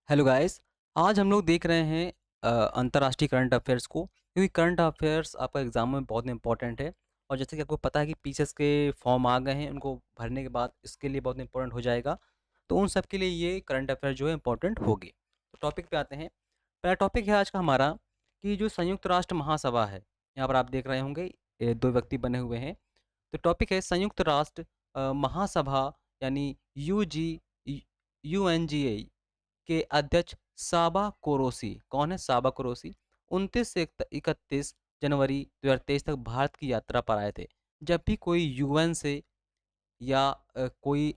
Hello guys. आज हम लोग देख रहे हैं अंतर्राष्ट्रीय करंट अफेयर्स को, क्योंकि करंट अफेयर्स आपका एग्जाम में बहुत इंपॉर्टेंट है। और जैसे कि आपको पता है कि पीसीएस के फॉर्म आ गए हैं, उनको भरने के बाद इसके लिए बहुत इंपॉर्टेंट हो जाएगा। तो उन सब के लिए ये करंट अफेयर जो है इंपॉर्टेंट होगी। तो टॉपिक पे आते हैं। पहला टॉपिक है आज का हमारा कि जो संयुक्त राष्ट्र महासभा है, यहाँ पर आप देख रहे होंगे ये दो व्यक्ति बने हुए हैं। तो टॉपिक है संयुक्त राष्ट्र महासभा, यानी यूएनजीए के अध्यक्ष साबा कोरोसी। कौन है साबा कोरोसी? 29 से 31 जनवरी 2023 तक भारत की यात्रा पर आए थे। जब भी कोई यूएन से या कोई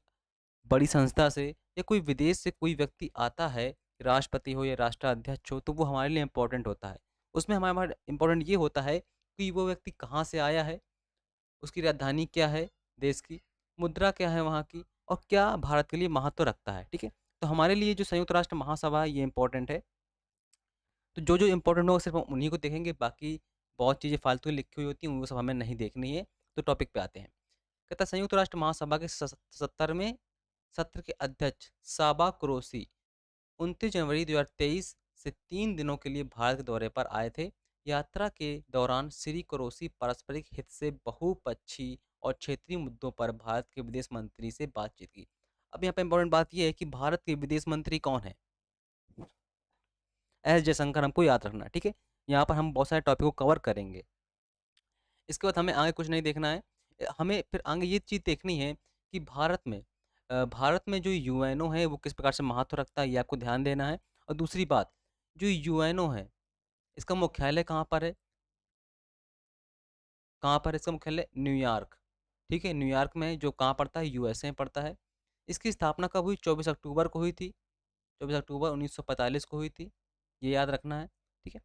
बड़ी संस्था से या कोई विदेश से कोई व्यक्ति आता है, राष्ट्रपति हो या राष्ट्राध्यक्ष हो, तो वो हमारे लिए इम्पोर्टेंट होता है। उसमें हमारा इम्पोर्टेंट ये होता है कि वो व्यक्ति कहाँ से आया है, उसकी राजधानी क्या है देश की, मुद्रा क्या है वहाँ की, और क्या भारत के लिए महत्व रखता है। ठीक है, तो हमारे लिए जो संयुक्त राष्ट्र महासभा है ये इंपॉर्टेंट है। तो जो जो इंपॉर्टेंट होगा सिर्फ हम उन्हीं को देखेंगे, बाकी बहुत चीज़ें फालतू लिखी हुई होती हैं वो सब हमें नहीं देखनी है। तो टॉपिक पे आते हैं। कहता है संयुक्त राष्ट्र महासभा के 77वें सत्र के अध्यक्ष साबा कुरैशी 29 जनवरी 2023 से 3 दिनों के लिए भारत के दौरे पर आए थे। यात्रा के दौरान श्री कुरैशी पारस्परिक हित से बहुपक्षीय और क्षेत्रीय मुद्दों पर भारत के विदेश मंत्री से बातचीत की। अब यहाँ पे इंपॉर्टेंट बात यह है कि भारत के विदेश मंत्री कौन है? एस जयशंकर, हमको याद रखना है। ठीक है, यहाँ पर हम बहुत सारे टॉपिक को कवर करेंगे। इसके बाद हमें आगे कुछ नहीं देखना है। हमें फिर आगे ये चीज़ देखनी है कि भारत में जो यूएनओ है वो किस प्रकार से महत्व रखता है, ये आपको ध्यान देना है। और दूसरी बात, जो यूएनओ है इसका मुख्यालय कहाँ पर है? कहाँ पर है इसका मुख्यालय? न्यूयॉर्क। ठीक है, न्यूयॉर्क में जो कहाँ पड़ता है? यूएसए में पड़ता है। इसकी स्थापना कब हुई? 24 अक्टूबर को हुई थी। 24 अक्टूबर 1945 को हुई थी, ये याद रखना है। ठीक है,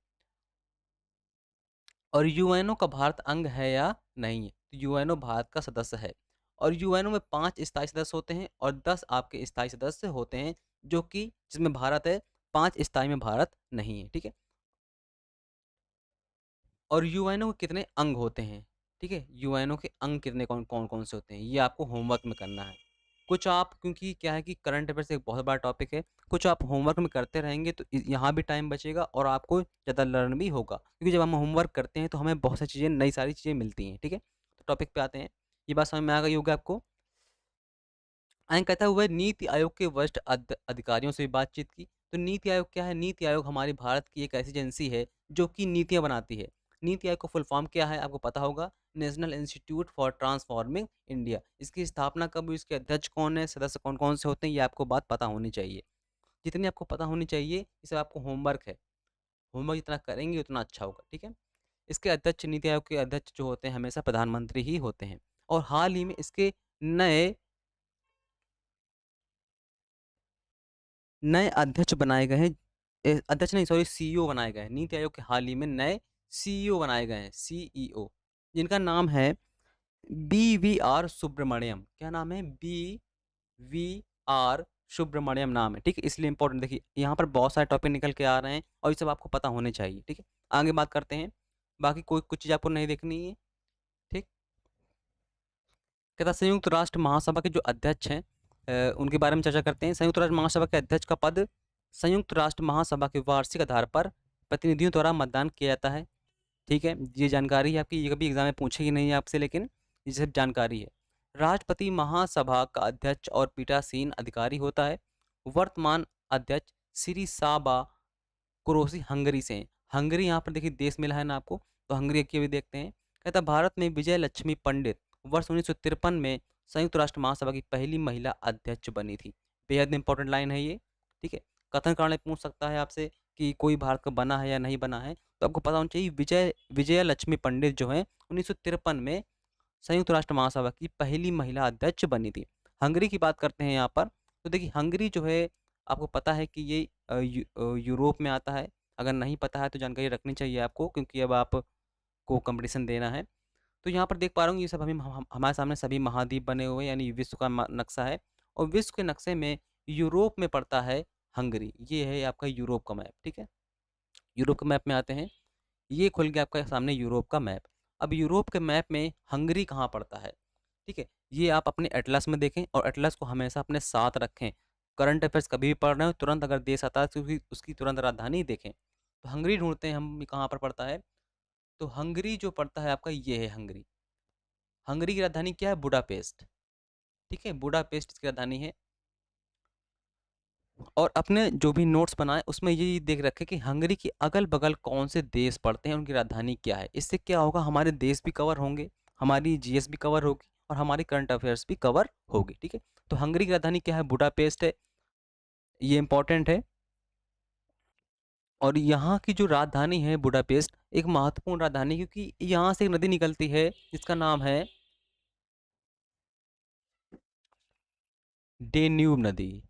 और यूएनओ का भारत अंग है या नहीं है? तो यूएनओ भारत का सदस्य है। और यूएनओ में 5 स्थायी सदस्य होते हैं और 10 आपके स्थायी सदस्य होते हैं, जो कि जिसमें भारत है, 5 स्थायी में भारत नहीं है। ठीक है, और यूएनओ के कितने अंग होते हैं? ठीक है, यूएनओ के अंग कितने कौन कौन कौन से होते हैं, ये आपको होमवर्क में करना है। कुछ आप, क्योंकि क्या है कि करंट अफेयर्स एक बहुत बड़ा टॉपिक है, कुछ आप होमवर्क में करते रहेंगे तो यहाँ भी टाइम बचेगा और आपको ज़्यादा लर्न भी होगा, क्योंकि जब हम होमवर्क करते हैं तो हमें बहुत सारी चीज़ें, नई सारी चीज़ें मिलती हैं। ठीक है, तो टॉपिक पे आते हैं। ये बात समझ में आ गई होगी आपको। आगे कहता हुआ नीति आयोग के वरिष्ठ अधिकारियों से भी बातचीत की। तो नीति आयोग क्या है? नीति आयोग हमारे भारत की एक ऐसी एजेंसी है जो कि नीतियाँ बनाती है। नीति आयोग का फुल फॉर्म क्या है आपको पता होगा? National institute for transforming India. इसकी स्थापना कब हुई? इसके अध्यक्ष कौन है? सदस्य कौन कौन से होते हैं? ये आपको बात पता होनी चाहिए। जितनी आपको पता होनी चाहिए, ये सब आपको होमवर्क है। होमवर्क जितना करेंगे उतना अच्छा होगा। ठीक है, इसके अध्यक्ष, नीति आयोग के अध्यक्ष जो होते हैं हमेशा प्रधानमंत्री ही होते हैं। और हाल ही में इसके नए नए अध्यक्ष बनाए गए हैं। अध्यक्ष नहीं, सॉरी, सीईओ बनाए गए हैं। नीति आयोग के हाल ही में नए सीईओ बनाए गए हैं, सीईओ, जिनका नाम है बी वी आर सुब्रमण्यम। क्या नाम है? बी वी आर सुब्रमण्यम नाम है। ठीक है, इसलिए इंपॉर्टेंट, देखिए यहाँ पर बहुत सारे टॉपिक निकल के आ रहे हैं और ये सब आपको पता होने चाहिए। ठीक है, आगे बात करते हैं। बाकी कोई कुछ चीज़ आपको नहीं देखनी है। ठीक, कहता संयुक्त राष्ट्र महासभा के जो अध्यक्ष हैं, उनके बारे में चर्चा करते हैं। संयुक्त राष्ट्र महासभा के अध्यक्ष का पद संयुक्त राष्ट्र महासभा के वार्षिक आधार पर प्रतिनिधियों द्वारा मतदान किया जाता है। ठीक है, ये जानकारी है आपकी, ये कभी एग्जाम में पूछेगी नहीं है आपसे, लेकिन ये सब जानकारी है। राष्ट्रपति महासभा का अध्यक्ष और पीठासीन अधिकारी होता है। वर्तमान अध्यक्ष श्री साबा कुरैशी हंगरी से हैं। हंगरी यहाँ पर देखिए देश मिला है ना आपको, तो हंगरी की भी देखते हैं। कहता भारत में विजय लक्ष्मी पंडित वर्ष 1953 में संयुक्त राष्ट्र महासभा की पहली महिला अध्यक्ष बनी थी। बेहद इंपॉर्टेंट लाइन है ये। ठीक है, कथन कारण पूछ सकता है आपसे कि कोई भारत का बना है या नहीं बना है, तो आपको पता होना चाहिए विजय लक्ष्मी पंडित जो है 1953 में संयुक्त राष्ट्र महासभा की पहली महिला अध्यक्ष बनी थी। हंगरी की बात करते हैं यहाँ पर, तो देखिए हंगरी जो है, आपको पता है कि ये यूरोप में आता है। अगर नहीं पता है तो जानकारी रखनी चाहिए आपको, क्योंकि अब आपको कंपटीशन देना है। तो यहाँ पर देख पा रहा हूँ ये सब अभी हमारे सामने सभी महाद्वीप बने हुए हैं, यानी विश्व का नक्शा है। और विश्व के नक्शे में यूरोप में पड़ता है हंगरी। ये है आपका यूरोप का मैप। ठीक है, यूरोप के मैप में आते हैं। ये खुल गया आपके सामने यूरोप का मैप। अब यूरोप के मैप में हंगरी कहाँ पड़ता है? ठीक है, ये आप अपने एटलस में देखें और एटलस को हमेशा अपने साथ रखें। करंट अफेयर्स कभी भी पढ़ रहे हो, तुरंत अगर देश आता है तो उसकी तुरंत राजधानी देखें। तो हंगरी ढूंढते हैं हम, कहाँ पर पड़ता है। तो हंगरी जो पड़ता है आपका, ये है हंगरी। हंगरी की राजधानी क्या है? बुडापेस्ट। ठीक है, बुडापेस्ट इसकी राजधानी है। और अपने जो भी नोट्स बनाए उसमें ये देख रखे कि हंगरी के अगल बगल कौन से देश पड़ते हैं, उनकी राजधानी क्या है। इससे क्या होगा, हमारे देश भी कवर होंगे, हमारी जीएस भी कवर होगी, और हमारी करंट अफेयर्स भी कवर होगी। ठीक है, तो हंगरी की राजधानी क्या है? बुडापेस्ट है, ये इंपॉर्टेंट है। और यहाँ की जो राजधानी है बुडापेस्ट, एक महत्वपूर्ण राजधानी, क्योंकि यहाँ से एक नदी निकलती है जिसका नाम है डेन्यूब नदी।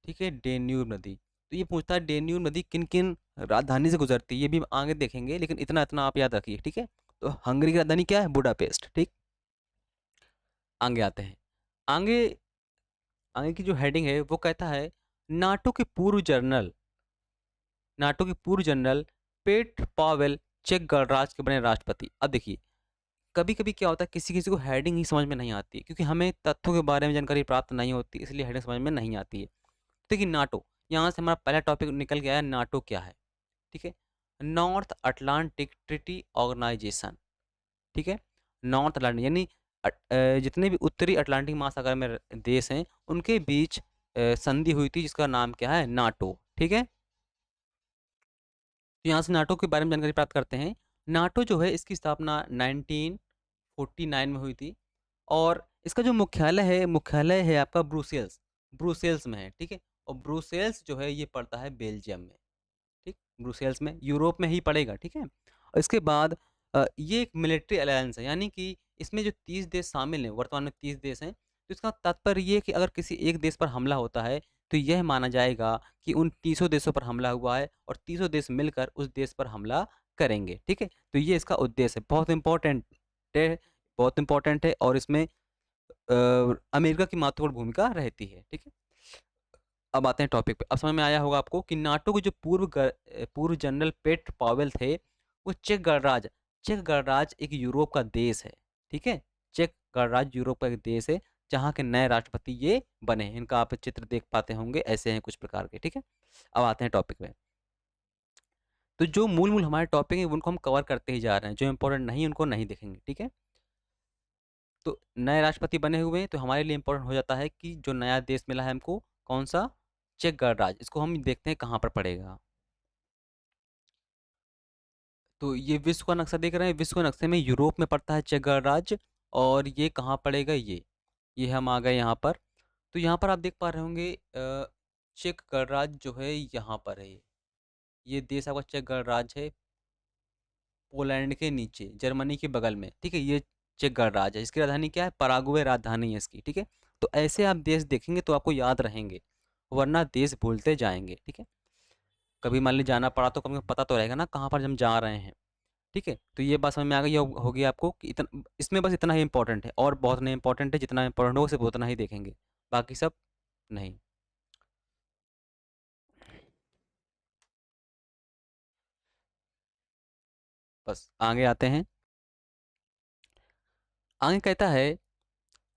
ठीक है, डेन्यूब नदी। तो ये पूछता है डेन्यूब नदी किन किन राजधानी से गुजरती है, ये भी हम आगे देखेंगे, लेकिन इतना इतना आप याद रखिए। ठीक है, तो हंगरी की राजधानी क्या है? बुडापेस्ट। ठीक, आगे आते हैं। आगे, आगे की जो हेडिंग है वो कहता है नाटो के पूर्व जनरल, नाटो के पूर्व जनरल पेट पावेल चेक गणराज्य के बने राष्ट्रपति। अब देखिए, कभी कभी क्या होता है, किसी किसी को हेडिंग ही समझ में नहीं आती है, क्योंकि हमें तथ्यों के बारे में जानकारी प्राप्त नहीं होती, इसलिए हेडिंग समझ में नहीं आती है। देखिए नाटो, यहाँ से हमारा पहला टॉपिक निकल गया है, नाटो क्या है। ठीक है, नॉर्थ अटलांटिक ट्रिटी ऑर्गेनाइजेशन। ठीक है, नॉर्थ अटलांटिक यानी जितने भी उत्तरी अटलांटिक महासागर में देश हैं उनके बीच संधि हुई थी, जिसका नाम क्या है? नाटो। ठीक है, तो यहाँ से नाटो के बारे में जानकारी प्राप्त करते हैं। नाटो जो है, इसकी स्थापना 1949 में हुई थी, और इसका जो मुख्यालय है, मुख्यालय है आपका ब्रुसेल्स, ब्रुसेल्स में है। ठीक है, और ब्रुसेल्स जो है ये पड़ता है बेल्जियम में। ठीक, ब्रुसेल्स में, यूरोप में ही पड़ेगा। ठीक है, और इसके बाद ये एक मिलिट्री अलायंस है, यानी कि इसमें जो 30 देश शामिल हैं, वर्तमान में 30 देश हैं, तो इसका तात्पर्य ये है कि अगर किसी एक देश पर हमला होता है तो यह माना जाएगा कि उन 30 देशों पर हमला हुआ है, और 30 देश मिलकर उस देश पर हमला करेंगे। ठीक है, तो ये इसका उद्देश्य है, बहुत इंपॉर्टेंट है, बहुत इंपॉर्टेंट है, और इसमें अमेरिका की महत्वपूर्ण भूमिका रहती है। ठीक है, अब आते हैं टॉपिक पे। अब समझ में आया होगा आपको कि नाटो के जो पूर्व जनरल पेट पावेल थे, वो चेक गणराज्य, चेक गणराज्य एक यूरोप का देश है। ठीक है, चेक गणराज्य यूरोप का एक देश है, जहाँ के नए राष्ट्रपति ये बने हैं। इनका आप चित्र देख पाते होंगे, ऐसे हैं कुछ प्रकार के। ठीक है, अब आते हैं टॉपिक पे। तो जो मूल मूल हमारे टॉपिक हैं उनको हम कवर करते ही जा रहे हैं, जो इंपॉर्टेंट नहीं उनको नहीं देखेंगे। ठीक है, तो नए राष्ट्रपति बने हुए हैं, तो हमारे लिए इंपॉर्टेंट हो जाता है कि जो नया देश मिला है हमको, कौन सा? चेक गणराज्य। इसको हम देखते हैं कहाँ पर पड़ेगा। तो ये विश्व का नक्शा देख रहे हैं, विश्व के नक्शे में यूरोप में पड़ता है चेक गणराज्य, और ये कहाँ पड़ेगा? ये हम आ गए यहाँ पर। तो यहाँ पर आप देख पा रहे होंगे चेक गणराज्य जो है यहाँ पर है। ये देश आपका चेक गणराज्य है, पोलैंड के नीचे, जर्मनी के बगल में। ठीक है, ये चेक गणराज्य है, इसकी राजधानी क्या है? पराग्वे राजधानी है इसकी। ठीक है, तो ऐसे आप देश देखेंगे तो आपको याद रहेंगे, वरना देश भूलते जाएंगे। ठीक है, कभी मान लीजिए जाना पड़ा तो कभी पता तो रहेगा ना कहाँ पर हम जा रहे हैं। ठीक है, तो ये बात समझ में आ गई होगी आपको कि इतना, इसमें बस इतना ही इंपॉर्टेंट है, और बहुत नहीं इंपॉर्टेंट है, जितना इंपॉर्टेंट होगा सिर्फ उतना ही देखेंगे, बाकी सब नहीं। बस आगे आते हैं। आगे कहता है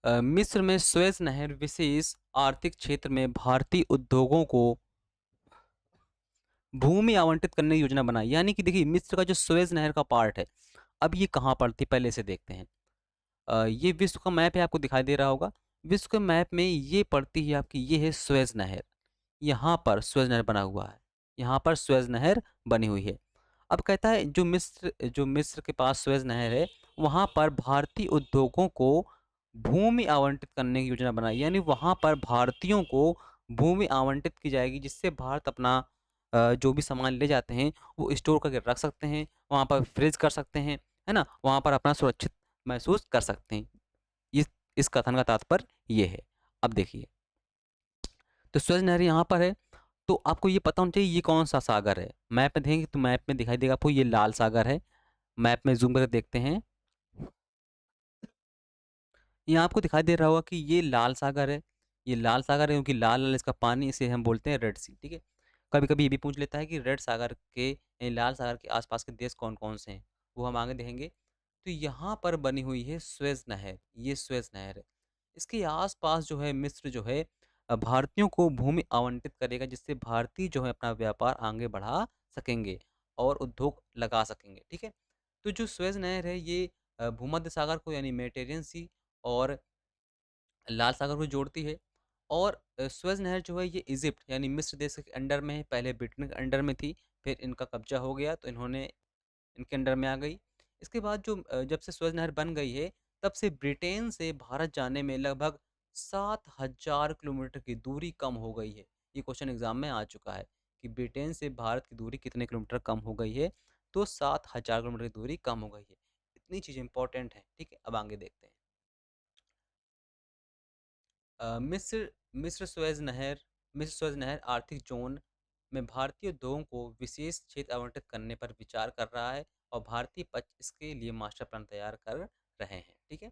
मिस्र में सुएज नहर विशेष आर्थिक क्षेत्र में भारतीय उद्योगों को भूमि आवंटित करने की योजना बनाई। यानी कि देखिए, मिस्र का जो सुएज नहर का पार्ट है, अब ये कहाँ पड़ती है पहले से देखते हैं। ये विश्व का मैप है, आपको दिखाई दे रहा होगा। विश्व के मैप में ये पड़ती है आपकी, ये है सुएज नहर। यहाँ पर सुएज नहर बना हुआ है, यहाँ पर सुएज नहर बनी हुई है। अब कहता है जो मिस्र के पास सुएज नहर है, वहाँ पर भारतीय उद्योगों को भूमि आवंटित करने की योजना बनाई। यानी वहाँ पर भारतीयों को भूमि आवंटित की जाएगी, जिससे भारत अपना जो भी सामान ले जाते हैं वो स्टोर करके रख सकते हैं, वहाँ पर फ्रीज कर सकते हैं, है ना, वहाँ पर अपना सुरक्षित महसूस कर सकते हैं। इस कथन का तात्पर्य ये है। अब देखिए, तो सुएज नहर यहाँ पर है, तो आपको ये पता होना चाहिए ये कौन सा सागर है। मैप में देखेंगे तो मैप में दिखाई देगा आपको, ये लाल सागर है। मैप में जूम करके देखते हैं, यहाँ आपको दिखाई दे रहा होगा कि ये लाल सागर है। ये लाल सागर है क्योंकि लाल लाल इसका पानी, इसे हम बोलते हैं रेड सी। ठीक है, कभी कभी ये भी पूछ लेता है कि रेड सागर के लाल सागर के आसपास के देश कौन कौन से हैं, वो हम आगे देखेंगे। तो यहाँ पर बनी हुई है सुएज नहर, ये सुएज नहर है। इसके आसपास जो है मिस्र जो है, भारतीयों को भूमि आवंटित करेगा, जिससे भारतीय जो है अपना व्यापार आगे बढ़ा सकेंगे और उद्योग लगा सकेंगे, ठीक है। तो जो स्वेज नहर है ये भूमध्य सागर को यानी मेडिटेरियन सी और लाल सागर को जोड़ती है। और स्वेज नहर जो है ये इजिप्ट यानी मिस्र देश के अंडर में है। पहले ब्रिटेन के अंडर में थी, फिर इनका कब्जा हो गया तो इन्होंने इनके अंडर में आ गई। इसके बाद जो जब से स्वेज नहर बन गई है, तब से ब्रिटेन से भारत जाने में लगभग 7,000 किलोमीटर की दूरी कम हो गई है। ये क्वेश्चन एग्जाम में आ चुका है कि ब्रिटेन से भारत की दूरी कितने किलोमीटर कम हो गई है, तो 7,000 किलोमीटर की दूरी कम हो गई है। इतनी चीज़ इंपॉर्टेंट है, ठीक है। अब आगे देखते हैं। मिस्र मिस्र स्वेज नहर आर्थिक जोन में भारतीय उद्योगों को विशेष क्षेत्र आवंटित करने पर विचार कर रहा है और भारतीय पक्ष इसके लिए मास्टर प्लान तैयार कर रहे हैं, ठीक है।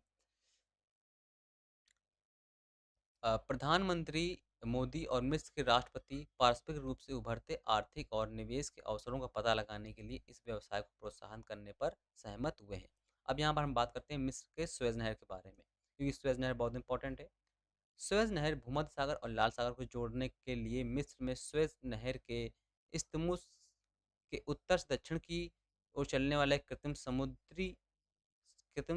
प्रधानमंत्री मोदी और मिस्र के राष्ट्रपति पारस्परिक रूप से उभरते आर्थिक और निवेश के अवसरों का पता लगाने के लिए इस व्यवसाय को प्रोत्साहन करने पर सहमत हुए हैं। अब यहाँ पर हम बात करते हैं मिस्र के स्वेज नहर के बारे में, क्योंकि स्वेज नहर बहुत इंपॉर्टेंट है। स्वेज नहर भूमध्य सागर और लाल सागर को जोड़ने के लिए मिस्र में स्वेज नहर के इस्तमुस के उत्तर से दक्षिण की ओर चलने वाला एक कृत्रिम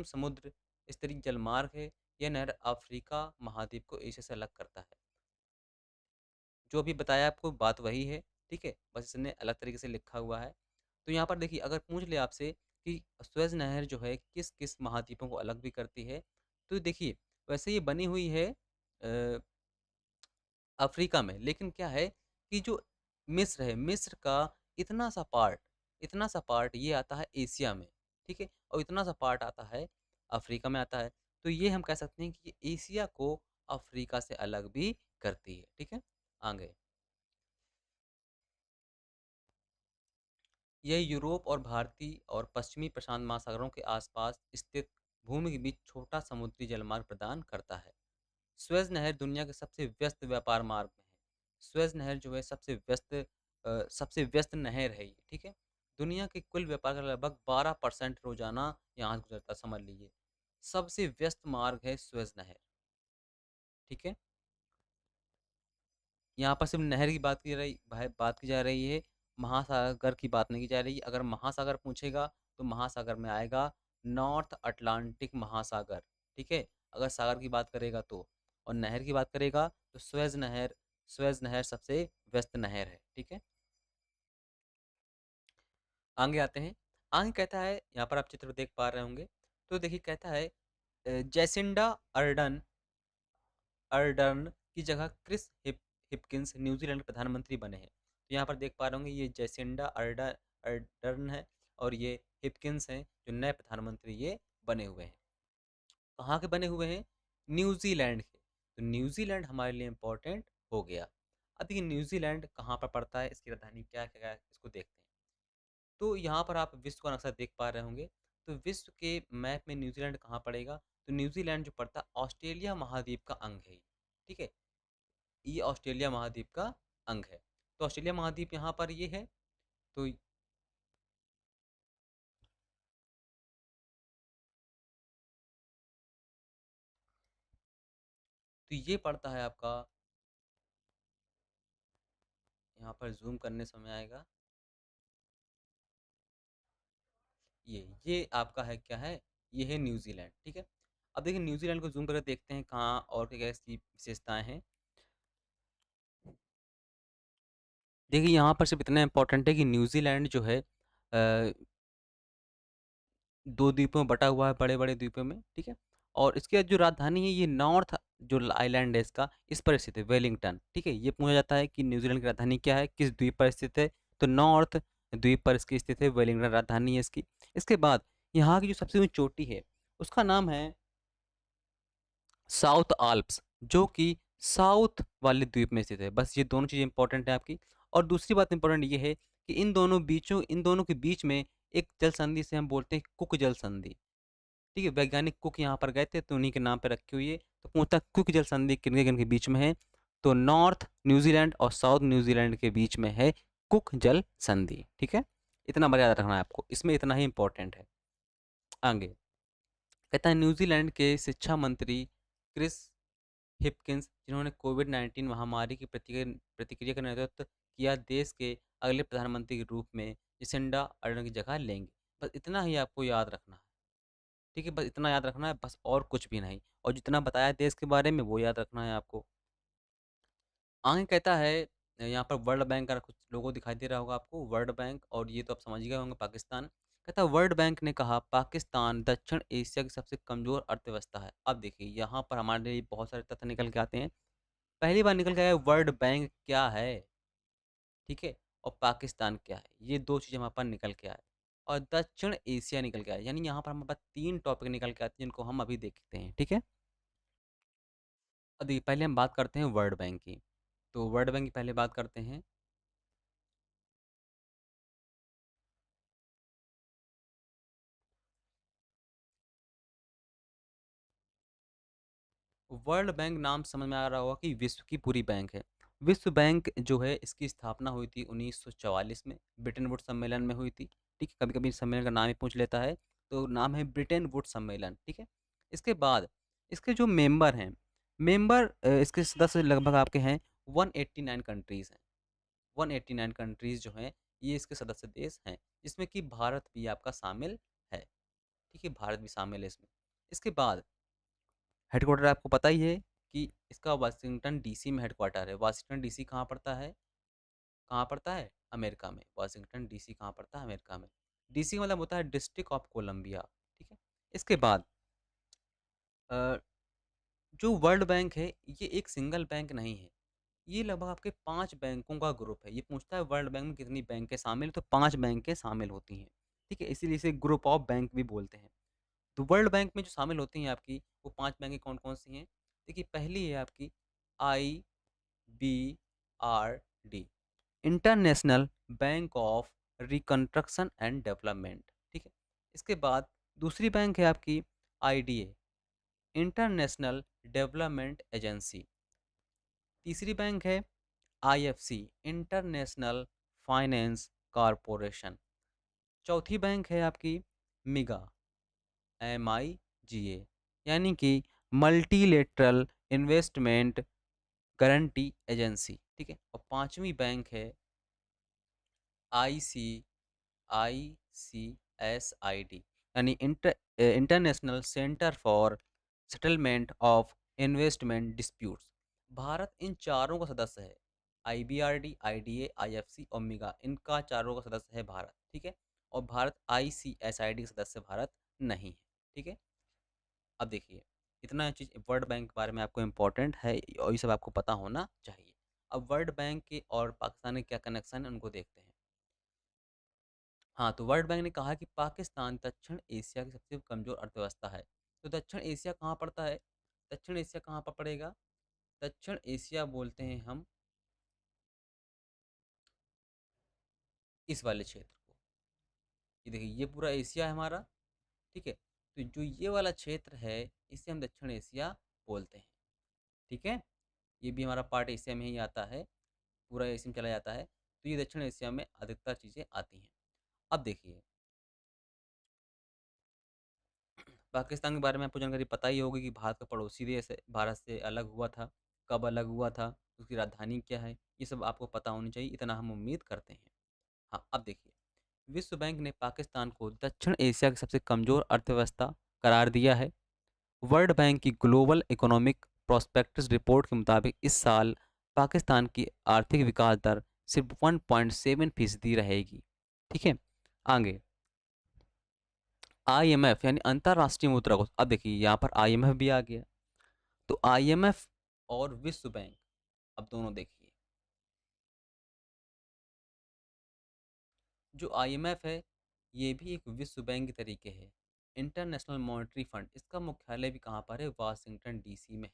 समुद्र स्तरीय जलमार्ग है। यह नहर अफ्रीका महाद्वीप को एशिया से अलग करता है। जो भी बताया आपको बात वही है, ठीक है, बस इसने अलग तरीके से लिखा हुआ है। तो यहाँ पर देखिए, अगर पूछ ले आपसे कि स्वेज नहर जो है किस किस महाद्वीपों को अलग भी करती है, तो देखिए वैसे ये बनी हुई है अफ्रीका में, लेकिन क्या है कि जो मिस्र है, मिस्र का इतना सा पार्ट इतना सा पार्ट ये आता है एशिया में, ठीक है, और इतना सा पार्ट आता है अफ्रीका में आता है। तो ये हम कह सकते हैं कि ये एशिया को अफ्रीका से अलग भी करती है, ठीक है। आगे, यह यूरोप और भारतीय और पश्चिमी प्रशांत महासागरों के आसपास स्थित भूमि के बीच छोटा समुद्री जलमार्ग प्रदान करता है। स्वेज नहर दुनिया के सबसे व्यस्त व्यापार मार्ग में है। स्वेज नहर जो है सबसे व्यस्त नहर है ये, ठीक है। दुनिया के कुल व्यापार का लगभग 12% रोजाना यहाँ से गुजरता, समझ लीजिए। सबसे व्यस्त मार्ग है स्वेज नहर, ठीक है। यहाँ पर सिर्फ नहर की बात की जा रही है, महासागर की बात नहीं की जा रही है। अगर महासागर पूछेगा तो महासागर में आएगा नॉर्थ अटलांटिक महासागर, ठीक है, अगर सागर की बात करेगा तो। और नहर की बात करेगा तो स्वेज नहर सबसे व्यस्त नहर है, ठीक है। आगे आते हैं। आगे कहता है, यहाँ पर आप चित्र देख पा रहे होंगे, तो देखिए कहता है जैसिंडा अर्डन अर्डर्न की जगह हिपकिंस न्यूजीलैंड के प्रधानमंत्री बने हैं। तो यहाँ पर देख पा रहे होंगे ये जैसिंडा अर्डर्न है और ये हिपकिंस हैं जो नए प्रधानमंत्री ये बने हुए हैं। कहाँ के बने हुए हैं? न्यूजीलैंड के। तो न्यूजीलैंड हमारे लिए इम्पोर्टेंट हो गया। अब देखिए न्यूजीलैंड कहाँ पर पड़ता है, इसकी राजधानी क्या क्या है, इसको देखते हैं। तो यहाँ पर आप विश्व का नक्शा देख पा रहे होंगे। तो विश्व के मैप में न्यूजीलैंड कहाँ पड़ेगा? तो न्यूजीलैंड जो पड़ता है ऑस्ट्रेलिया महाद्वीप का अंग है, ठीक है। ये ऑस्ट्रेलिया महाद्वीप का अंग है। तो ऑस्ट्रेलिया महाद्वीप यहाँ पर ये है। तो ये पड़ता है आपका, यहाँ पर जूम करने समय आएगा, ये आपका है, क्या है, ये है न्यूजीलैंड, ठीक है। अब देखिए न्यूजीलैंड को जूम करके देखते हैं कहाँ और क्या क्या इसकी विशेषताएं हैं। देखिए यहाँ पर सिर्फ इतना इम्पोर्टेंट है कि न्यूजीलैंड जो है दो द्वीपों में बटा हुआ है, बड़े बड़े द्वीपों में, ठीक है। और इसकी जो राजधानी है ये नॉर्थ जो आइलैंड है इसका, इस पर स्थित है, वेलिंगटन, ठीक है। ये पूछा जाता है कि न्यूजीलैंड की राजधानी क्या है, किस द्वीप पर स्थित है, तो नॉर्थ द्वीप पर इसकी स्थित है, वेलिंगटन राजधानी है इसकी। इसके बाद यहाँ की जो सबसे ऊंची चोटी है उसका नाम है साउथ आल्प्स, जो कि साउथ वाले द्वीप में स्थित है। बस ये दोनों चीज़ें इंपॉर्टेंट है आपकी। और दूसरी बात इंपॉर्टेंट ये है कि इन दोनों के बीच में एक जल संधि से हम बोलते हैं कुक जल संधि, ठीक है। वैज्ञानिक कुक यहाँ पर गए थे तो उन्हीं के नाम पे रखी हुई है। तो पूछता कुक जल संधि किन किन के बीच में है, तो नॉर्थ न्यूजीलैंड और साउथ न्यूजीलैंड के बीच में है कुक जल संधि, ठीक है। इतना मर्यादा याद रखना है आपको, इसमें इतना ही इंपॉर्टेंट है। आगे कहता है न्यूजीलैंड के शिक्षा मंत्री क्रिस हिपकिंस, जिन्होंने कोविड-19 महामारी की प्रतिक्रिया का नेतृत्व किया, देश के अगले प्रधानमंत्री के रूप में जेसिंडा अर्डर्न की जगह लेंगे। बस इतना ही आपको याद रखना है, ठीक है? बस इतना याद रखना है, बस और कुछ भी नहीं, और जितना बताया देश के बारे में वो याद रखना है आपको। आगे कहता है यहाँ पर वर्ल्ड बैंक का कुछ लोगो दिखाई दे रहा होगा आपको, वर्ल्ड बैंक, और ये तो आप समझ ही गए होंगे पाकिस्तान। कहता है वर्ल्ड बैंक ने कहा पाकिस्तान दक्षिण एशिया की सबसे कमज़ोर अर्थव्यवस्था है। अब देखिए यहाँ पर हमारे लिए बहुत सारे तथ्य निकल के आते हैं। पहली बार निकल के आया वर्ल्ड बैंक क्या है, ठीक है? और पाकिस्तान क्या है? ये 2 चीज़ें हमारे पास निकल के आए, और दक्षिण एशिया निकल के आया। यानी यहाँ पर हमारे पास 3 टॉपिक निकल के आते हैं जिनको हम अभी देखते हैं, ठीक है? अब देखिए पहले हम बात करते हैं वर्ल्ड बैंक की। तो वर्ल्ड बैंक की पहले बात करते हैं। वर्ल्ड बैंक नाम समझ में आ रहा होगा कि विश्व की पूरी बैंक है। विश्व बैंक जो है इसकी स्थापना हुई थी 1944 में, ब्रिटेन वुड सम्मेलन में हुई थी, ठीक है? कभी-कभी सम्मेलन का नाम ही पूछ लेता है, तो नाम है ब्रिटेन वुड सम्मेलन, ठीक है? इसके बाद इसके जो मेंबर हैं, इसके सदस्य लगभग आपके हैं 189 कंट्रीज़ हैं। 189 कंट्रीज़ जो हैं, ये इसके सदस्य देश हैं, जिसमें कि भारत भी आपका शामिल है, ठीक है? भारत भी शामिल है इसमें। इसके बाद हेडक्वार्टर आपको पता ही है कि इसका वाशिंगटन डीसी में हेडक्वार्टर है। वाशिंगटन डीसी कहाँ पड़ता है? कहाँ पड़ता है? अमेरिका में। वाशिंगटन डीसी कहाँ पड़ता है? अमेरिका में। डीसी का मतलब होता है डिस्ट्रिक्ट ऑफ कोलंबिया, ठीक है? इसके बाद अ, जो वर्ल्ड बैंक है, ये एक सिंगल बैंक नहीं है। ये लगभग आपके 5 बैंकों का ग्रुप है। ये पूछता है वर्ल्ड बैंक में कितनी बैंकें शामिल हैं, तो 5 बैंकें शामिल होती हैं, ठीक है? इसीलिए इसे ग्रुप ऑफ बैंक भी बोलते हैं। तो वर्ल्ड बैंक में जो शामिल होती हैं आपकी, वो 5 बैंकें कौन-कौन सी हैं? देखिए पहली है आपकी IBRD, international bank of reconstruction and development, ठीक है? इसके बाद दूसरी बैंक है आपकी आईडीए, इंटरनेशनल डेवलपमेंट एजेंसी। तीसरी बैंक है आईएफसी, इंटरनेशनल फाइनेंस कॉरपोरेशन। चौथी बैंक है आपकी मिगा, MIGA, यानी कि मल्टीलेटरल इन्वेस्टमेंट गारंटी एजेंसी, ठीक है? और पांचवी बैंक है ICICSID, यानी international centre for settlement of investment disputes. Bharat इन चारों का सदस्य है। IBRD, IDA, IFC और मिगा, इनका चारों का सदस्य है भारत, ठीक है? और भारत ICSID का सदस्य भारत नहीं है, ठीक है? अब देखिए इतना चीज़ वर्ल्ड बैंक के बारे में आपको इम्पोर्टेंट है, और ये सब आपको पता होना चाहिए। अब वर्ल्ड बैंक के और पाकिस्तान के क्या कनेक्शन है उनको देखते हैं। हाँ, तो वर्ल्ड बैंक ने कहा कि पाकिस्तान दक्षिण एशिया की सबसे कमज़ोर अर्थव्यवस्था है। तो दक्षिण एशिया कहाँ पड़ता है? दक्षिण एशिया कहाँ पर पड़ेगा? दक्षिण एशिया बोलते हैं हम इस वाले क्षेत्र को। ये देखिए ये पूरा एशिया है हमारा, ठीक है? तो जो ये वाला क्षेत्र है इसे हम दक्षिण एशिया बोलते हैं, ठीक है? ये भी हमारा पार्ट एशिया में ही आता है, पूरा एशिया में चला जाता है। तो ये दक्षिण एशिया में अधिकतर चीज़ें आती हैं। अब देखिए पाकिस्तान के बारे में आपको जानकारी पता ही होगी कि भारत का पड़ोसी देश है, भारत से अलग हुआ था, कब अलग हुआ था, उसकी राजधानी क्या है, ये सब आपको पता होनी चाहिए, इतना हम उम्मीद करते हैं। हाँ, अब देखिए विश्व बैंक ने पाकिस्तान को दक्षिण एशिया की सबसे कमज़ोर अर्थव्यवस्था करार दिया है। वर्ल्ड बैंक की ग्लोबल इकोनॉमिक प्रोस्पेक्टस रिपोर्ट के मुताबिक इस साल पाकिस्तान की आर्थिक विकास दर सिर्फ 1.7% रहेगी, ठीक है? आगे IMF यानी अंतर्राष्ट्रीय मुद्रा कोष, अब देखिए यहाँ पर IMF भी आ गया। तो IMF और विश्व बैंक, अब दोनों देखिए, जो IMF है ये भी एक विश्व बैंक के तरीके है। इंटरनेशनल मॉनेटरी फंड, इसका मुख्यालय भी कहाँ पर है? वाशिंगटन डीसी में है,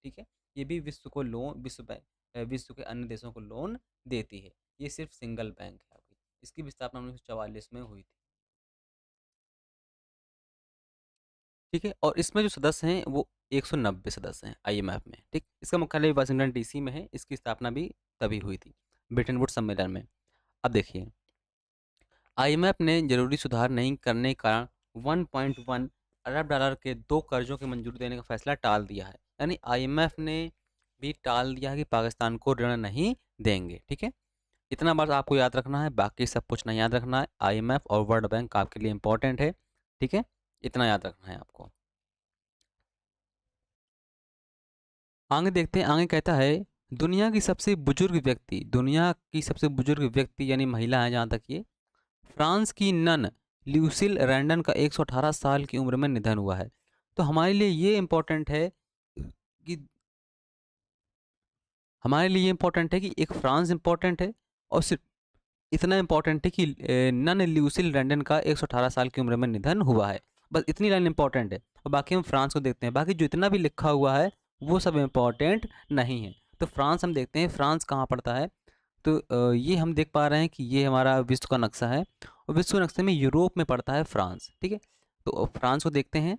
ठीक है? ये भी विश्व को लोन, विश्व बैंक विश्व के अन्य देशों को लोन देती है। ये सिर्फ सिंगल बैंक है आपकी। इसकी भी स्थापना 1944 में हुई थी, ठीक है? और इसमें जो सदस्य हैं वो 190 सदस्य हैं IMF में, ठीक? इसका मुख्यालय वाशिंगटन डीसी में है। इसकी स्थापना भी तभी हुई थी, ब्रिटेन वुड्स सम्मेलन में। अब देखिए IMF ने जरूरी सुधार नहीं करने के कारण 1.1 अरब डॉलर के 2 कर्जों की मंजूरी देने का फैसला टाल दिया है। यानी आईएमएफ ने भी टाल दिया है कि पाकिस्तान को ऋण नहीं देंगे। ठीक है, इतना बस आपको याद रखना है, बाकी सब कुछ नहीं याद रखना है। आईएमएफ और वर्ल्ड बैंक आपके लिए इंपॉर्टेंट है। ठीक है, इतना याद रखना है आपको। आगे देखते हैं, आगे कहता है दुनिया की सबसे बुजुर्ग व्यक्ति यानी महिला है जहाँ तक ये, फ्रांस की नन ल्यूसिल रैंडन का 118 साल की उम्र में निधन हुआ है। तो हमारे लिए ये इम्पोर्टेंट है कि एक फ्रांस इम्पोर्टेंट है, और सिर्फ इतना इम्पोर्टेंट है कि नन ल्यूसिल रैंडन का 118 साल की उम्र में निधन हुआ है। बस इतनी लाइन इंपॉर्टेंट है, और बाकी हम फ्रांस को देखते हैं। बाकी जो इतना भी लिखा हुआ है वो सब इम्पोर्टेंट नहीं है। तो फ्रांस हम देखते हैं, फ्रांस कहाँ पड़ता है। तो ये हम देख पा रहे हैं कि ये हमारा विश्व का नक्शा है, और विश्व के नक्शे में यूरोप में पड़ता है फ्रांस। ठीक है, तो फ्रांस को देखते हैं।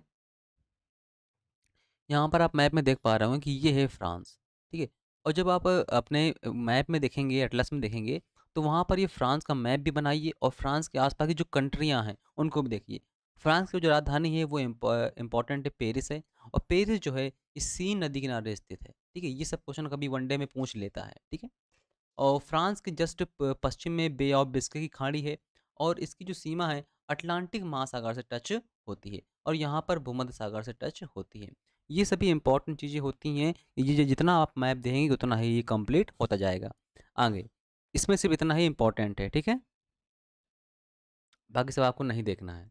यहाँ पर आप मैप में देख पा रहे हो कि ये है फ्रांस। ठीक है, और जब आप अपने मैप में देखेंगे, एटलस में देखेंगे, तो वहाँ पर ये फ्रांस का मैप भी बनाइए, और फ्रांस के आसपास की जो कंट्रियाँ हैं उनको भी देखिए। फ्रांस की जो राजधानी है वो इम्पोर्टेंट है, पेरिस है। और पेरिस जो है इस सीन नदी किनारे स्थित है। ठीक है, ये सब क्वेश्चन कभी वनडे में पूछ लेता है। ठीक है, और फ्रांस के जस्ट पश्चिम में बे ऑफ बिस्के की खाड़ी है, और इसकी जो सीमा है अटलांटिक महासागर से टच होती है, और यहाँ पर भूमध्य सागर से टच होती है। ये सभी इंपॉर्टेंट चीज़ें होती हैं। ये जितना आप मैप देखेंगे उतना ही ये कंप्लीट होता जाएगा आगे। इसमें सिर्फ इतना ही इंपॉर्टेंट है। ठीक है, बाकी सब आपको नहीं देखना है।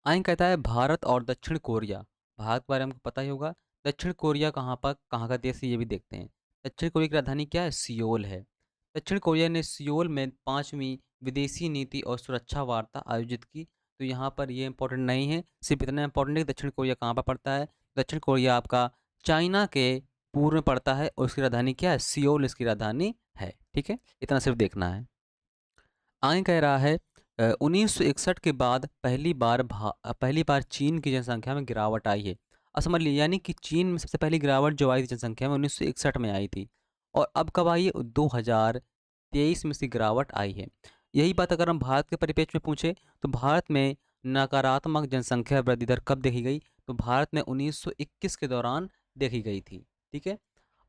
आइन कहता है भारत और दक्षिण कोरिया। भारत के बारे में हमको पता ही होगा। दक्षिण कोरिया कहाँ का देश है ये भी देखते हैं। दक्षिण कोरिया की राजधानी क्या है? सियोल है। दक्षिण कोरिया ने सियोल में 5वीं विदेशी नीति और सुरक्षा वार्ता आयोजित की। तो यहाँ पर ये इंपॉर्टेंट नहीं है, सिर्फ इतना इंपॉर्टेंट है कि दक्षिण कोरिया कहाँ पर पड़ता है। दक्षिण कोरिया आपका चाइना के पूर्व में पड़ता है, और उसकी राजधानी क्या है? सियोल इसकी राजधानी है। ठीक है, इतना सिर्फ देखना है। आगे कह रहा है 1961 के बाद पहली बार चीन की जनसंख्या में गिरावट आई है। अब समझ लीजिए, यानी कि चीन में सबसे पहली गिरावट जो आई थी जनसंख्या में 1961 में आई थी। और अब कब आई है? 2023 में इसकी गिरावट आई है। यही बात अगर हम भारत के परिप्रेक्ष्य में पूछे, तो भारत में नकारात्मक जनसंख्या वृद्धि दर कब देखी गई? तो भारत में 1921 के दौरान देखी गई थी। ठीक है,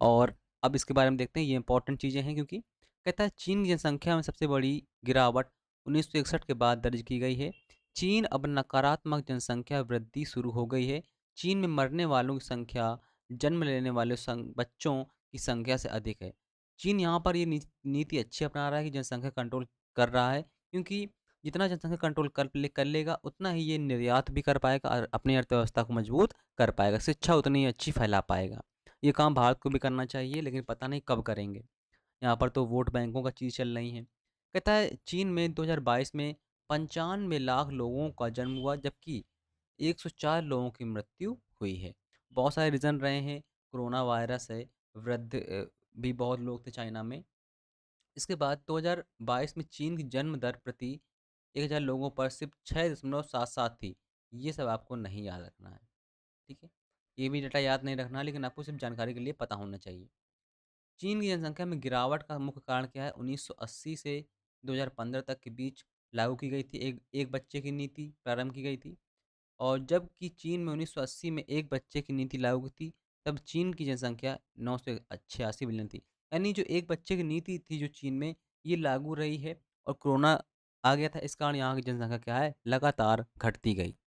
और अब इसके बारे में देखते हैं, ये इंपॉर्टेंट चीज़ें हैं क्योंकि कहता है चीन की जनसंख्या में सबसे बड़ी गिरावट 1961 के बाद दर्ज की गई है। चीन अब नकारात्मक जनसंख्या वृद्धि शुरू हो गई है। चीन में मरने वालों की संख्या जन्म लेने वाले बच्चों की संख्या से अधिक है। चीन यहाँ पर ये नीति अच्छी अपना रहा है कि जनसंख्या कंट्रोल कर रहा है, क्योंकि जितना जनसंख्या कंट्रोल कर लेगा उतना ही ये निर्यात भी कर पाएगा और अपनी अर्थव्यवस्था को मजबूत कर पाएगा, शिक्षा उतनी अच्छी फैला पाएगा। ये काम भारत को भी करना चाहिए, लेकिन पता नहीं कब करेंगे। यहाँ पर तो वोट बैंकों का चीज़ चल रही है। कहता है चीन में 2022 में 95 लाख लोगों का जन्म हुआ, जबकि 104 लोगों की मृत्यु हुई है। बहुत सारे रीज़न रहे हैं, कोरोना वायरस है, वृद्ध भी बहुत लोग थे चाइना में। इसके बाद 2022 में चीन की जन्म दर प्रति 1000 लोगों पर सिर्फ 6.77 थी। ये सब आपको नहीं याद रखना है। ठीक है, ये भी डेटा याद नहीं रखना, लेकिन आपको सिर्फ जानकारी के लिए पता होना चाहिए। चीन की जनसंख्या में गिरावट का मुख्य कारण क्या है? 1980 से 2015 तक के बीच लागू की गई थी एक बच्चे की नीति प्रारंभ की गई थी। और जबकि चीन में 1980 में एक बच्चे की नीति लागू की थी, तब चीन की जनसंख्या 986 मिलियन थी। यानी जो एक बच्चे की नीति थी जो चीन में, ये लागू रही है, और कोरोना आ गया था, इस कारण यहाँ की जनसंख्या क्या है? लगातार घटती गई।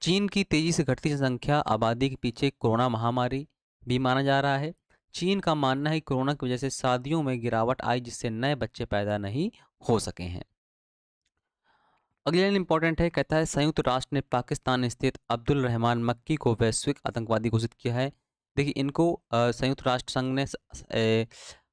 चीन की तेजी से घटती जनसंख्या आबादी के पीछे कोरोना महामारी भी माना जा रहा है। चीन का मानना है कि कोरोना की वजह से शादियों में गिरावट आई, जिससे नए बच्चे पैदा नहीं हो सके हैं। अगली लाइन इंपॉर्टेंट है, कहता है संयुक्त राष्ट्र ने पाकिस्तान स्थित अब्दुल रहमान मक्की को वैश्विक आतंकवादी घोषित किया है। देखिए, इनको संयुक्त राष्ट्र संघ ने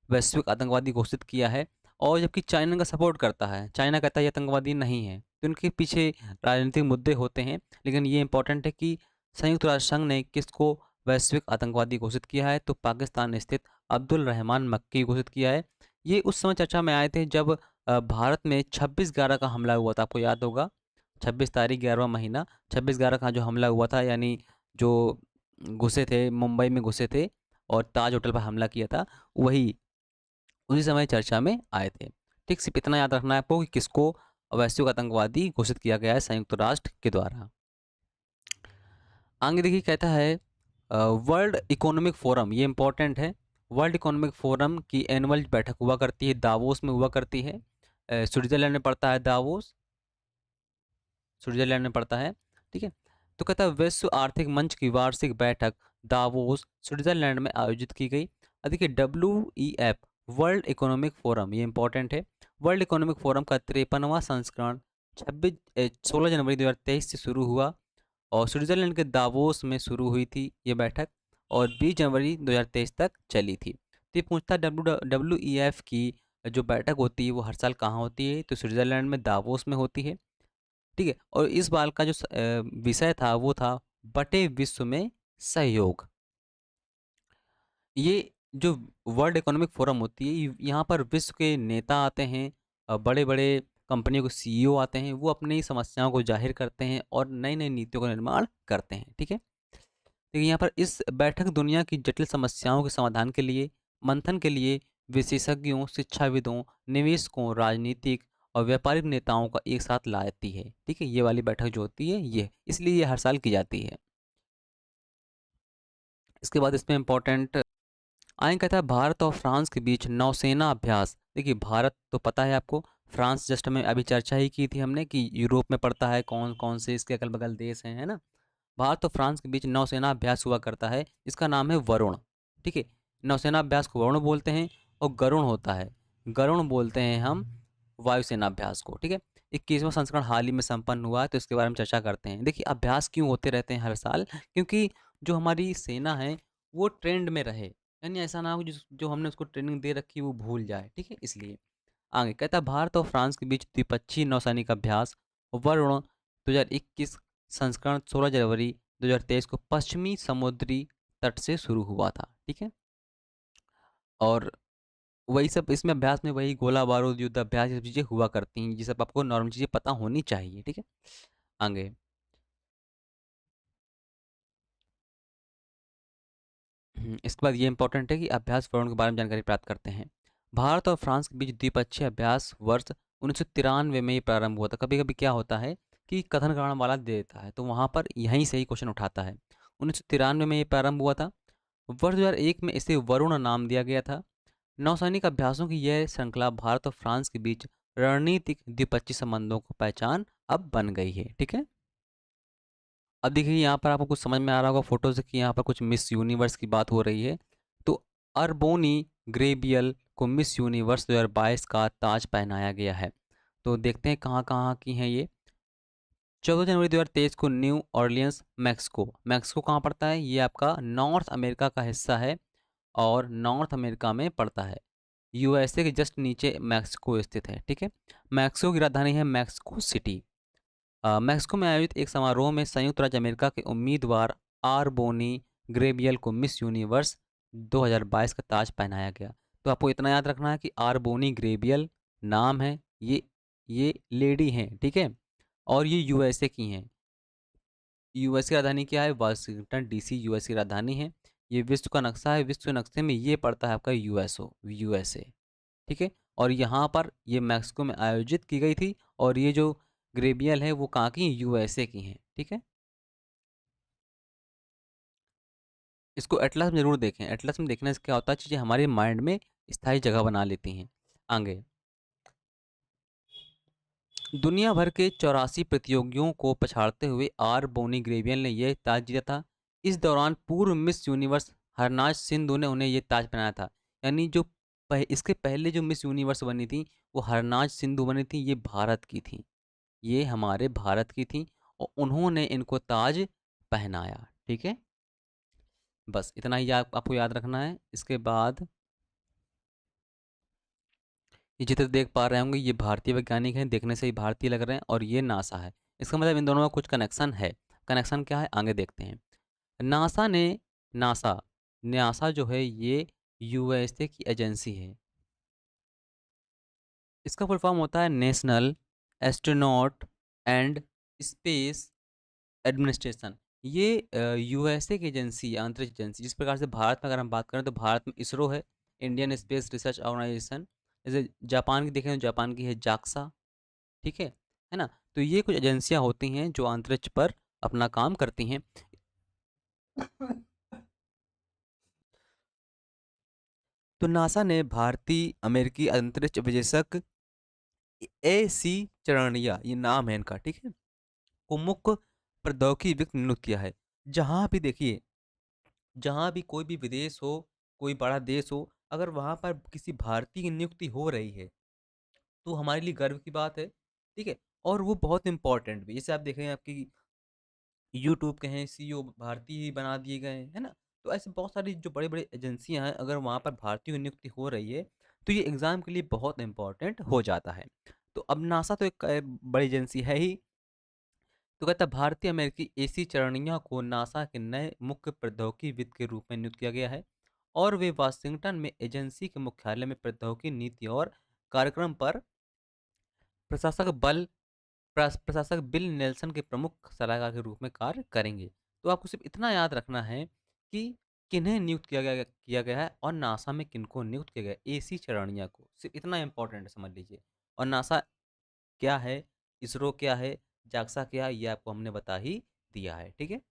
वैश्विक आतंकवादी घोषित किया है, और जबकि चाइना का सपोर्ट करता है। चाइना कहता है ये आतंकवादी नहीं है, तो इनके पीछे राजनीतिक मुद्दे होते हैं। लेकिन ये इंपॉर्टेंट है कि संयुक्त राष्ट्र संघ ने किसको वैश्विक आतंकवादी घोषित किया है? तो पाकिस्तान स्थित अब्दुल रहमान मक्की घोषित किया है। ये उस समय चर्चा में आए थे जब भारत में 26/11 का हमला हुआ था, आपको याद होगा। 26 तारीख 11वां महीना, 26/11 का जो हमला हुआ था, यानी जो घुसे थे मुंबई में घुसे थे और ताज होटल पर हमला किया था, वही उसी समय चर्चा में आए थे। ठीक, सिर्फ इतना याद रखना है आपको कि किसको वैश्विक आतंकवादी घोषित किया गया है संयुक्त राष्ट्र के द्वारा। आगे देखिए कहता है वर्ल्ड इकोनॉमिक फोरम, ये इंपॉर्टेंट है। वर्ल्ड इकोनॉमिक फोरम की एनुअल बैठक हुआ करती है, दावोस में हुआ करती है। स्विट्जरलैंड में पड़ता है दावोस, स्विट्जरलैंड में पड़ता है। ठीक है, तो कहता है विश्व आर्थिक मंच की वार्षिक बैठक दावोस स्विट्जरलैंड में आयोजित की गई। अब देखिए WEF वर्ल्ड इकोनॉमिक फोरम, ये इंपॉर्टेंट है। वर्ल्ड इकोनॉमिक फोरम का 53वां संस्करण 16 जनवरी 2023 से शुरू हुआ और स्विट्जरलैंड के दावोस में शुरू हुई थी ये बैठक और 20 जनवरी 2023 तक चली थी। तो ये पूछता है WEF की जो बैठक होती है वो हर साल कहाँ होती है, तो स्विट्जरलैंड में दावोस में होती है। ठीक है, और इस बार का जो विषय था वो था बटे विश्व में सहयोग। ये जो वर्ल्ड इकोनॉमिक फोरम होती है यहाँ पर विश्व के नेता आते हैं, बड़े बड़े कंपनियों के CEO आते हैं, वो अपनी समस्याओं को जाहिर करते हैं और नई नई नीतियों का निर्माण करते हैं। ठीक है, देखिए यहाँ पर इस बैठक दुनिया की जटिल समस्याओं के समाधान के लिए, मंथन के लिए विशेषज्ञों, शिक्षाविदों, निवेशकों, राजनीतिक और व्यापारिक नेताओं का एक साथ लाती है। ठीक है, ये वाली बैठक जो होती है ये, इसलिए ये हर साल की जाती है। इसके बाद इसमें इम्पोर्टेंट आए कहता है भारत और फ्रांस के बीच नौसेना अभ्यास। देखिए भारत तो पता है आपको, फ्रांस जस्ट में अभी चर्चा ही की थी हमने कि यूरोप में पड़ता है, कौन कौन से इसके अगल बगल देश हैं, है ना। भारत और फ्रांस के बीच नौसेना अभ्यास हुआ करता है, इसका नाम है वरुण। ठीक है, नौसेना अभ्यास को वरुण बोलते हैं और गरुण होता है, गरुण बोलते हैं हम वायुसेना अभ्यास को। ठीक है, 21वां संस्करण हाल ही में संपन्न हुआ है, तो इसके बारे में चर्चा करते हैं। देखिए अभ्यास क्यों होते रहते हैं हर साल, क्योंकि जो हमारी सेना है वो ट्रेंड में रहे, यानी ऐसा ना हो जो हमने उसको ट्रेनिंग दे रखी है वो भूल जाए। ठीक है, इसलिए आगे कहता है भारत और फ्रांस के बीच द्विपक्षीय नौसैनिक अभ्यास वरुण 2021 संस्करण 16 जनवरी 2023 को पश्चिमी समुद्री तट से शुरू हुआ था। ठीक है, और वही सब इसमें अभ्यास में वही गोला बारूद युद्ध अभ्यास ये सब चीज़ें हुआ करती हैं, ये सब आपको नॉर्मल चीज़ें पता होनी चाहिए। ठीक है, आगे इसके बाद ये इंपॉर्टेंट है कि अभ्यास वरुण के बारे में जानकारी प्राप्त करते हैं। भारत और फ्रांस के बीच द्विपक्षीय अभ्यास वर्ष 1993 में ये प्रारंभ हुआ था। कभी कभी क्या होता है कि कथन कारण वाला दे देता है, तो वहाँ पर यहीं से ही क्वेश्चन उठाता है। 1993 में ये प्रारंभ हुआ था। वर्ष 2001 में इसे वरुण नाम दिया गया था। नौसैनिक अभ्यासों की यह श्रृंखला भारत और फ्रांस के बीच रणनीतिक द्विपक्षीय संबंधों को पहचान अब बन गई है। ठीक है, अब देखिए यहाँ पर आपको कुछ समझ में आ रहा होगा फोटो से कि यहाँ पर कुछ मिस यूनिवर्स की बात हो रही है। तो अरबोनी ग्रेबियल को मिस यूनिवर्स 2022 का ताज पहनाया गया है। तो देखते हैं कहाँ कहाँ की हैं ये। 14 जनवरी 2023 को न्यू ऑर्लियंस मैक्सिको, मैक्सिको कहाँ पड़ता है, ये आपका नॉर्थ अमेरिका का हिस्सा है और नॉर्थ अमेरिका में पड़ता है। USA के जस्ट नीचे मैक्सिको स्थित है। ठीक है, मैक्सिको की राजधानी है मैक्सिको सिटी। मैक्सिको में आयोजित एक समारोह में संयुक्त राज्य अमेरिका के उम्मीदवार आरबोनी ग्रेबियल को मिस यूनिवर्स 2022 का ताज पहनाया गया। तो आपको इतना याद रखना है कि आरबोनी ग्रेबियल नाम है, ये लेडी हैं। ठीक है, और ये USA की हैं। US की राजधानी क्या है, वाशिंगटन DC US की राजधानी है। ये विश्व का नक्शा है, विश्व के नक्शे में ये पड़ता है आपका USA। ठीक है, और यहाँ पर ये मैक्सिको में आयोजित की गई थी और ये जो ग्रेबियल है वो कहाँ की, USA की हैं। ठीक है, इसको एटलस में जरूर देखें, एटलस में देखने से क्या होता है चीज़ें हमारे माइंड में स्थायी जगह बना लेती हैं। आगे दुनिया भर के 84 प्रतियोगियों को पछाड़ते हुए आर बोनी ग्रेबियल ने यह ताज जीता था। इस दौरान पूर्व मिस यूनिवर्स हरनाज सिंधु ने उन्हें यह ताज पहनाया था। यानी जो इसके पहले जो मिस यूनिवर्स बनी थी वो हरनाज सिंधु बनी थी, ये भारत की थी, ये हमारे भारत की थी और उन्होंने इनको ताज पहनाया। ठीक है, बस इतना ही आपको याद रखना है। इसके बाद ये चित्र देख पा रहे होंगे, ये भारतीय वैज्ञानिक हैं, देखने से ही भारतीय लग रहे हैं और ये नासा है। इसका मतलब इन दोनों का कुछ कनेक्शन है। कनेक्शन क्या है आगे देखते हैं। नासा ने नासा नासा जो है ये USA की एजेंसी है। इसका फुल फॉर्म होता है national astronaut and space administration. ये USA की एजेंसी है, अंतरिक्ष एजेंसी। जिस प्रकार से भारत में अगर हम बात करें तो भारत में इसरो है, इंडियन स्पेस रिसर्च ऑर्गेनाइजेशन। जैसे जापान की देखें तो जापान की है जाक्सा। ठीक है ना। तो ये कुछ एजेंसियां होती हैं जो अंतरिक्ष पर अपना काम करती हैं। तो नासा ने भारतीय अमेरिकी अंतरिक्ष विजेशक AC चरणिया, ये नाम है इनका, ठीक है, को मुख्य प्रौद्योगिकी वित्त नियुक्त किया है। जहां भी देखिए, जहां भी कोई भी विदेश हो, कोई बड़ा देश हो, अगर वहां पर किसी भारतीय की नियुक्ति हो रही है तो हमारे लिए गर्व की बात है, ठीक है। और वो बहुत इंपॉर्टेंट भी, जैसे आप देखें आपकी यूट्यूब के हैं CEO भारतीय ही बना दिए गए हैं, है ना? तो ऐसे बहुत सारी जो बड़े-बड़े एजेंसियाँ हैं, अगर वहाँ पर भारतीयों की नियुक्ति हो रही है, तो ये एग्ज़ाम के लिए बहुत इम्पोर्टेंट हो जाता है। तो अब नासा तो एक बड़ी एजेंसी है ही, तो कहता है भारतीय अमेरिकी AC चरणिया को नासा के नए मुख्य प्रौद्योगिकी विद के रूप में नियुक्त किया गया है और वे वाशिंगटन में एजेंसी के मुख्यालय में प्रौद्योगिकी नीति और कार्यक्रम पर प्रशासक बल प्रशासक बिल नेल्सन के प्रमुख सलाहकार के रूप में कार्य करेंगे। तो आपको सिर्फ इतना याद रखना है कि किन्हें नियुक्त किया गया है और नासा में किनको नियुक्त किया गया है, AC चरणिया को। सिर्फ इतना इम्पोर्टेंट समझ लीजिए। और नासा क्या है, इसरो क्या है, जाक्सा क्या है, ये आपको हमने बता ही दिया है, ठीक है।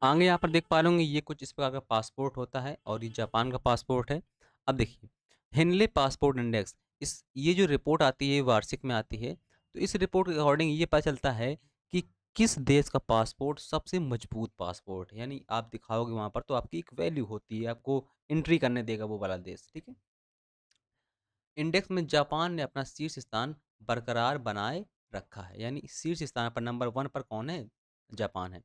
आगे यहाँ पर देख पा लोगे ये कुछ इस प्रकार का पासपोर्ट होता है और ये जापान का पासपोर्ट है। अब देखिए, हेनले पासपोर्ट इंडेक्स, इस ये जो रिपोर्ट आती है वार्षिक में आती है, तो इस रिपोर्ट के अकॉर्डिंग ये पता चलता है कि किस देश का पासपोर्ट सबसे मजबूत पासपोर्ट है। यानी आप दिखाओगे वहाँ पर तो आपकी एक वैल्यू होती है, आपको एंट्री करने देगा वो वाला देश, ठीक है। इंडेक्स में जापान ने अपना शीर्ष स्थान बरकरार बनाए रखा है, यानी शीर्ष स्थान पर नंबर 1 पर कौन है? जापान है।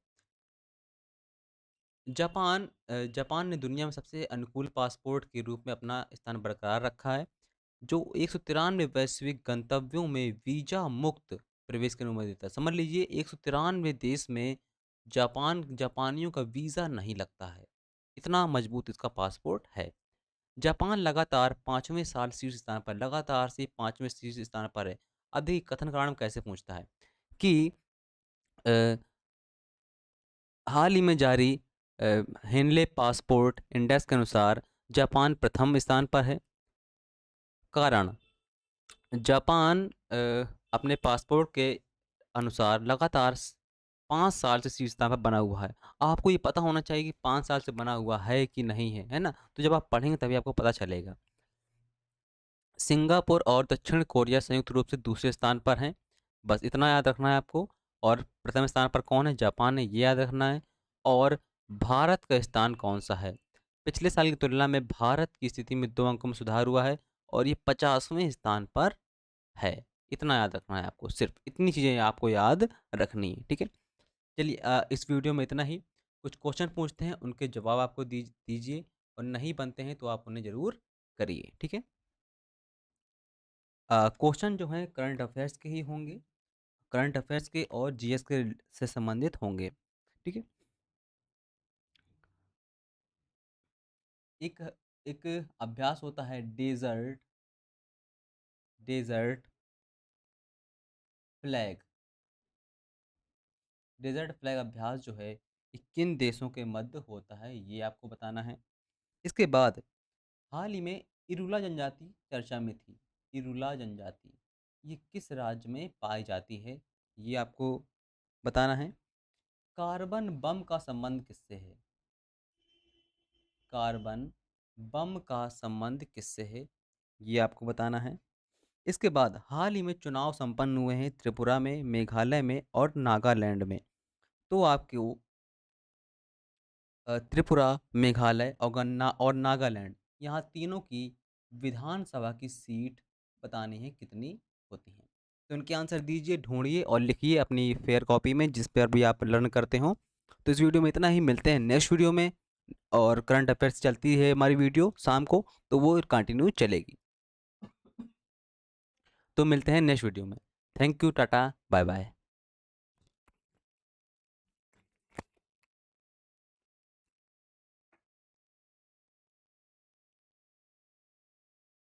जापान ने दुनिया में सबसे अनुकूल पासपोर्ट के रूप में अपना स्थान बरकरार रखा है, जो 193 वैश्विक गंतव्यों में वीजा मुक्त प्रवेश की अनुमति देता है। समझ लीजिए 193 देश में जापानियों का वीज़ा नहीं लगता है। इतना मजबूत इसका पासपोर्ट है। जापान लगातार 5वें साल शीर्ष स्थान पर, लगातार से 5वें शीर्ष स्थान पर है। अब देखिए कथन कारण कैसे पूछता है कि अ, हाल ही में जारी हेनले पासपोर्ट इंडेक्स के अनुसार जापान प्रथम स्थान पर है। कारण, जापान अपने पासपोर्ट के अनुसार लगातार 5 साल से शीर्ष स्थान पर बना हुआ है। आपको ये पता होना चाहिए कि 5 साल से बना हुआ है कि नहीं है, है ना? तो जब आप पढ़ेंगे तभी आपको पता चलेगा। सिंगापुर और दक्षिण कोरिया संयुक्त रूप से दूसरे स्थान पर हैं। बस इतना याद रखना है आपको। और प्रथम स्थान पर कौन है? जापान है, ये याद रखना है। और भारत का स्थान कौन-सा है? पिछले साल की तुलना में भारत की स्थिति में 2 अंकों में सुधार हुआ है और ये 50वें स्थान पर है। इतना याद रखना है आपको, सिर्फ़ इतनी चीज़ें आपको याद रखनी है, ठीक है? चलिए इस वीडियो में इतना ही। कुछ क्वेश्चन पूछते हैं, उनके जवाब आपको दीजिए और नहीं बनते हैं तो आप उन्हें ज़रूर करिए, ठीक है? क्वेश्चन जो हैं करंट अफेयर्स के ही होंगे, करंट अफेयर्स के और GS के से संबंधित होंगे, ठीक है। एक एक अभ्यास होता है desert desert flag, desert flag अभ्यास जो है ये किन देशों के मध्य होता है, ये आपको बताना है। इसके बाद हाल ही में इरुला जनजाति चर्चा में थी। इरुला जनजाति ये किस राज्य में पाई जाती है, ये आपको बताना है। कार्बन बम का संबंध किससे है? कार्बन बम का संबंध किससे है, ये आपको बताना है। इसके बाद हाल ही में चुनाव संपन्न हुए हैं त्रिपुरा में, मेघालय में और नागालैंड में। तो आपको त्रिपुरा, मेघालय और नागालैंड, यहाँ तीनों की विधानसभा की सीट बतानी है कितनी होती हैं। तो इनके आंसर दीजिए, ढूंढिए और लिखिए अपनी फेयर कॉपी में जिस पर भी आप लर्न करते हो। तो इस वीडियो में इतना ही, मिलते हैं नेक्स्ट वीडियो में। और करंट अफेयर्स चलती है हमारी वीडियो शाम को, तो वो कंटिन्यू चलेगी। तो मिलते हैं नेक्स्ट वीडियो में। Thank you, tata, bye bye.